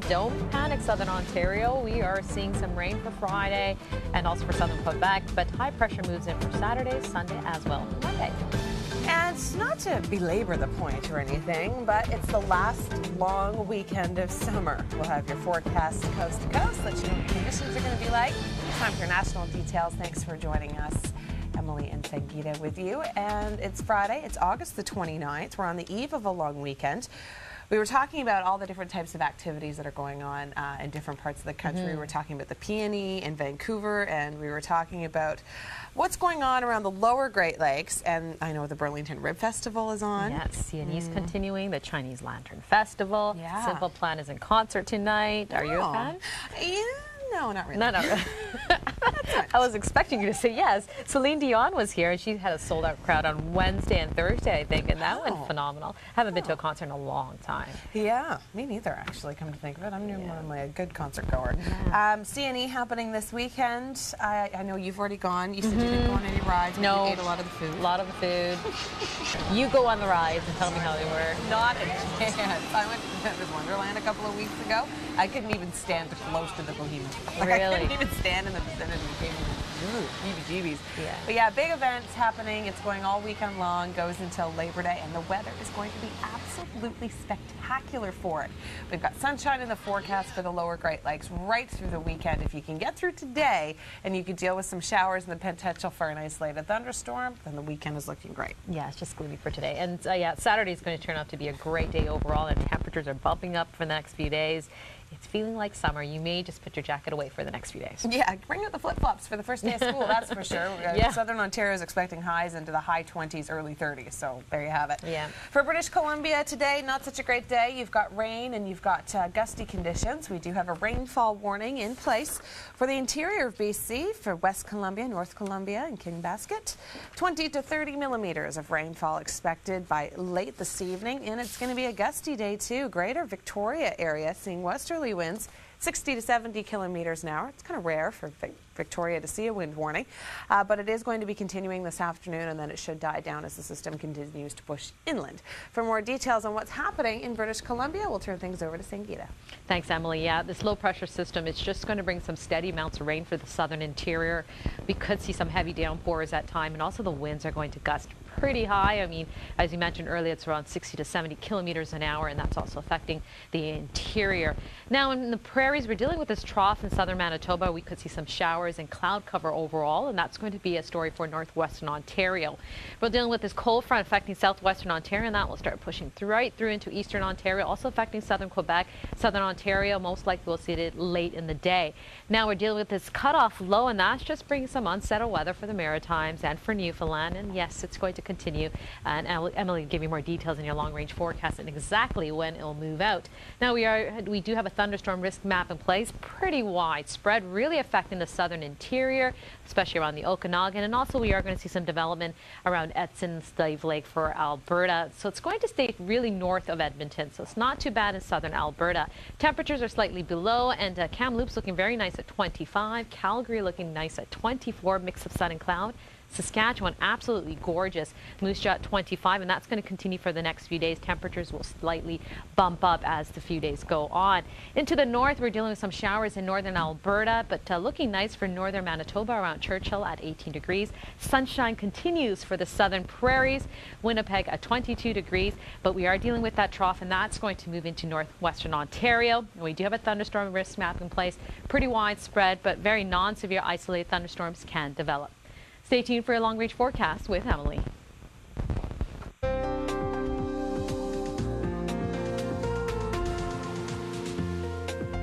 don't panic, Southern Ontario. We are seeing some rain for Friday and also for Southern Quebec, but high pressure moves in for Saturday, Sunday, as well as Monday. And not to belabor the point or anything, but it's the last long weekend of summer. We'll have your forecast coast to coast, let you know what the conditions are going to be like. Time for national details. Thanks for joining us. Emily and Sangeeta with you. And it's Friday. It's August the 29th. We're on the eve of a long weekend. We were talking about all the different types of activities that are going on in different parts of the country. We were talking about the Peony in Vancouver, and we were talking about what's going on around the lower Great Lakes. And I know the Burlington Rib Festival is on. Yes, CNE's continuing, the Chinese Lantern Festival. Yeah. Simple Plan is in concert tonight. Are you a fan? Yeah, no, not really. No, not really. I was expecting you to say yes. Celine Dion was here, and she had a sold-out crowd on Wednesday and Thursday, I think, and that went phenomenal. Haven't been to a concert in a long time. Yeah, me neither, actually, come to think of it. I'm normally a good concert goer. CNE happening this weekend. I know you've already gone. You said you didn't go on any rides, but No. you ate a lot of the food. A lot of the food. You go on the rides and tell me how they were. Not a chance. I went to Winter's Wonderland a couple of weeks ago. I couldn't even stand close to the Bohemians. Like, I Really? couldn't even stand in the vicinity. It gave me heebie-jeebies. Yeah. But yeah, big events happening. It's going all weekend long, goes until Labor Day, and the weather is going to be absolutely spectacular for it. We've got sunshine in the forecast for the lower Great Lakes right through the weekend. If you can get through today and you could deal with some showers and the potential for an isolated thunderstorm, then the weekend is looking great. Yeah, it's just gloomy for today. And yeah, Saturday is going to turn out to be a great day overall, and temperatures are bumping up for the next few days. It's feeling like summer. You may just put your jacket away for the next few days. Yeah, bring out the flip-flops for the first day of school, that's for sure. Yeah. Southern Ontario is expecting highs into the high 20s, early 30s, so there you have it. Yeah. For British Columbia today, not such a great day. You've got rain and you've got gusty conditions. We do have a rainfall warning in place for the interior of BC, for West Columbia, North Columbia, and King Basket. 20 to 30 millimeters of rainfall expected by late this evening, and it's going to be a gusty day too. Greater Victoria area seeing westerly winds 60 to 70 kilometers an hour. It's kind of rare for Victoria to see a wind warning, but it is going to be continuing this afternoon, and then it should die down as the system continues to push inland. For more details on what's happening in British Columbia, we'll turn things over to Sangeeta. Thanks, Emily. Yeah, this low pressure system is just going to bring some steady amounts of rain for the southern interior. We could see some heavy downpours at time, and also the winds are going to gust pretty high. I mean, as you mentioned earlier, it's around 60 to 70 kilometers an hour, and that's also affecting the interior. Now, in the prairies, we're dealing with this trough in southern Manitoba. We could see some showers and cloud cover overall, and that's going to be a story for northwestern Ontario. We're dealing with this cold front affecting southwestern Ontario, and that will start pushing right through into eastern Ontario, also affecting southern Quebec, southern Ontario. Most likely we'll see it late in the day. Now we're dealing with this cutoff low, and that's just bringing some unsettled weather for the Maritimes and for Newfoundland. And yes, it's going to continue. And Emily will give you more details in your long-range forecast and exactly when it'll move out. Now we do have a thunderstorm risk map in place, pretty widespread, really affecting the southern interior, especially around the Okanagan. And also we are going to see some development around Edson, Stave Lake for Alberta. So it's going to stay really north of Edmonton. So it's not too bad in southern Alberta. Temperatures are slightly below, and Kamloops looking very nice at 25. Calgary looking nice at 24, mix of sun and cloud. Saskatchewan, absolutely gorgeous. Moose Jaw at 25, and that's going to continue for the next few days. Temperatures will slightly bump up as the few days go on. Into the north, we're dealing with some showers in northern Alberta, but looking nice for northern Manitoba around Churchill at 18 degrees. Sunshine continues for the southern prairies. Winnipeg at 22 degrees, but we are dealing with that trough, and that's going to move into northwestern Ontario. And we do have a thunderstorm risk map in place, pretty widespread, but very non-severe isolated thunderstorms can develop. Stay tuned for a long-range forecast with Emily.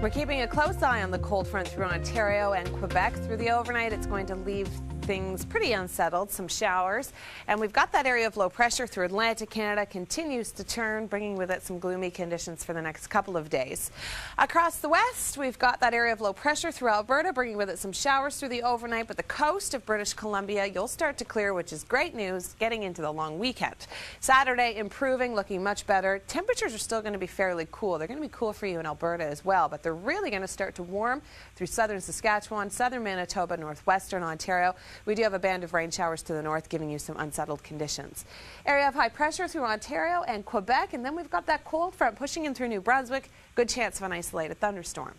We're keeping a close eye on the cold front through Ontario and Quebec. Through the overnight, it's going to leave things pretty unsettled, some showers. And we've got that area of low pressure through Atlantic Canada continues to turn, bringing with it some gloomy conditions for the next couple of days. Across the west, we've got that area of low pressure through Alberta, bringing with it some showers through the overnight. But the coast of British Columbia, you'll start to clear, which is great news getting into the long weekend. Saturday improving, looking much better. Temperatures are still going to be fairly cool. They're going to be cool for you in Alberta as well, but they're really going to start to warm through southern Saskatchewan, southern Manitoba, northwestern Ontario. We do have a band of rain showers to the north, giving you some unsettled conditions. Area of high pressure through Ontario and Quebec, and then we've got that cold front pushing in through New Brunswick. Good chance of an isolated thunderstorm.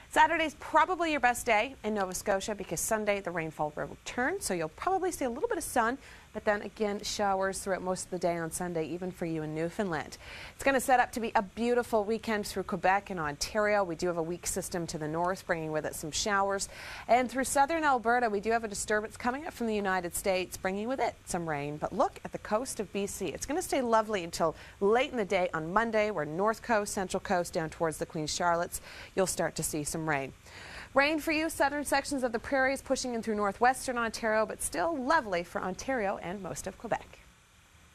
Saturday's probably your best day in Nova Scotia because Sunday the rainfall will return, so you'll probably see a little bit of sun, but then again showers throughout most of the day on Sunday, even for you in Newfoundland. It's going to set up to be a beautiful weekend through Quebec and Ontario. We do have a weak system to the north, bringing with it some showers. And through southern Alberta, we do have a disturbance coming up from the United States, bringing with it some rain. But look at the coast of BC. It's going to stay lovely until late in the day on Monday, where north coast, central coast, down towards the Queen Charlottes, you'll start to see some rain. Rain for you, southern sections of the prairies pushing in through northwestern Ontario, but still lovely for Ontario and most of Quebec.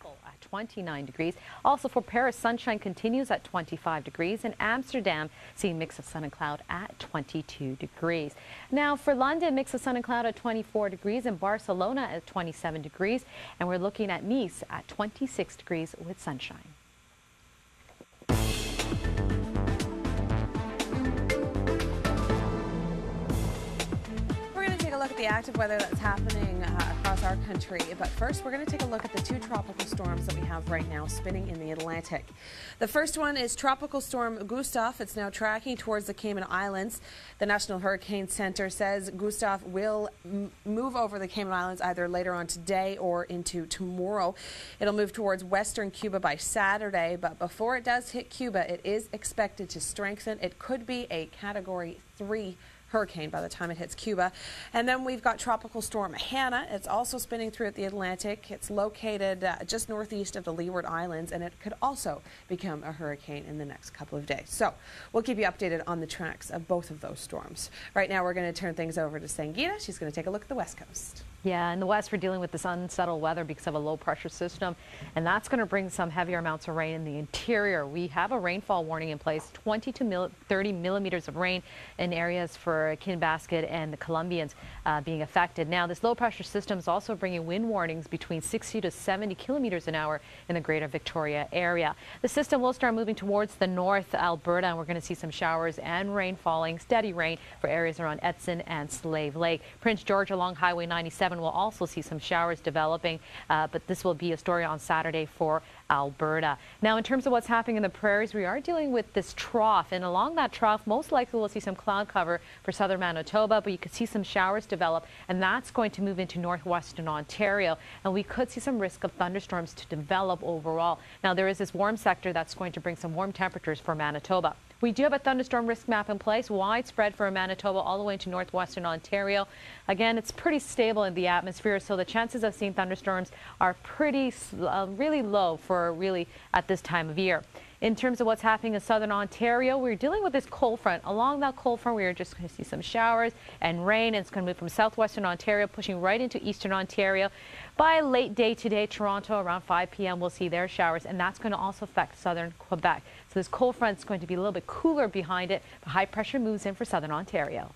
At 29 degrees. Also for Paris, sunshine continues at 25 degrees, and Amsterdam seeing mix of sun and cloud at 22 degrees. Now for London, mix of sun and cloud at 24 degrees, and Barcelona at 27 degrees, and we're looking at Nice at 26 degrees with sunshine. Look at the active weather that's happening across our country, but first we're going to take a look at the two tropical storms that we have right now spinning in the Atlantic. The first one is Tropical Storm Gustav. It's now tracking towards the Cayman Islands. The National Hurricane Center says Gustav will move over the Cayman Islands either later on today or into tomorrow. It'll move towards western Cuba by Saturday, but before it does hit Cuba, it is expected to strengthen. It could be a Category 3 hurricane by the time it hits Cuba. And then we've got Tropical Storm Hannah. It's also spinning through the Atlantic. It's located just northeast of the Leeward Islands, and it could also become a hurricane in the next couple of days. So we'll keep you updated on the tracks of both of those storms. Right now we're going to turn things over to Sangeeta. She's going to take a look at the west coast. Yeah, in the west, we're dealing with this unsettled weather because of a low pressure system, and that's going to bring some heavier amounts of rain in the interior. We have a rainfall warning in place, 20 to 30 millimeters of rain in areas for Kinbasket and the Columbians being affected. Now, this low pressure system is also bringing wind warnings between 60 to 70 kilometers an hour in the greater Victoria area. The system will start moving towards the north Alberta, and we're going to see some showers and rain falling, steady rain for areas around Edson and Slave Lake. Prince George along Highway 97 will also see some showers developing, but this will be a story on Saturday for Alberta. Now, in terms of what's happening in the prairies, we are dealing with this trough, and along that trough, most likely we'll see some cloud cover for southern Manitoba, but you could see some showers develop, and that's going to move into northwestern Ontario, and we could see some risk of thunderstorms to develop overall. Now, there is this warm sector that's going to bring some warm temperatures for Manitoba. We do have a thunderstorm risk map in place, widespread for Manitoba all the way into northwestern Ontario. Again, it's pretty stable in the atmosphere, so the chances of seeing thunderstorms are pretty really low for really at this time of year. In terms of what's happening in southern Ontario, we're dealing with this cold front. Along that cold front, we are just going to see some showers and rain. And it's going to move from southwestern Ontario, pushing right into eastern Ontario. By late day today, Toronto, around 5 p.m., we'll see their showers, and that's going to also affect southern Quebec. So this cold front is going to be a little bit cooler behind it, but high pressure moves in for southern Ontario.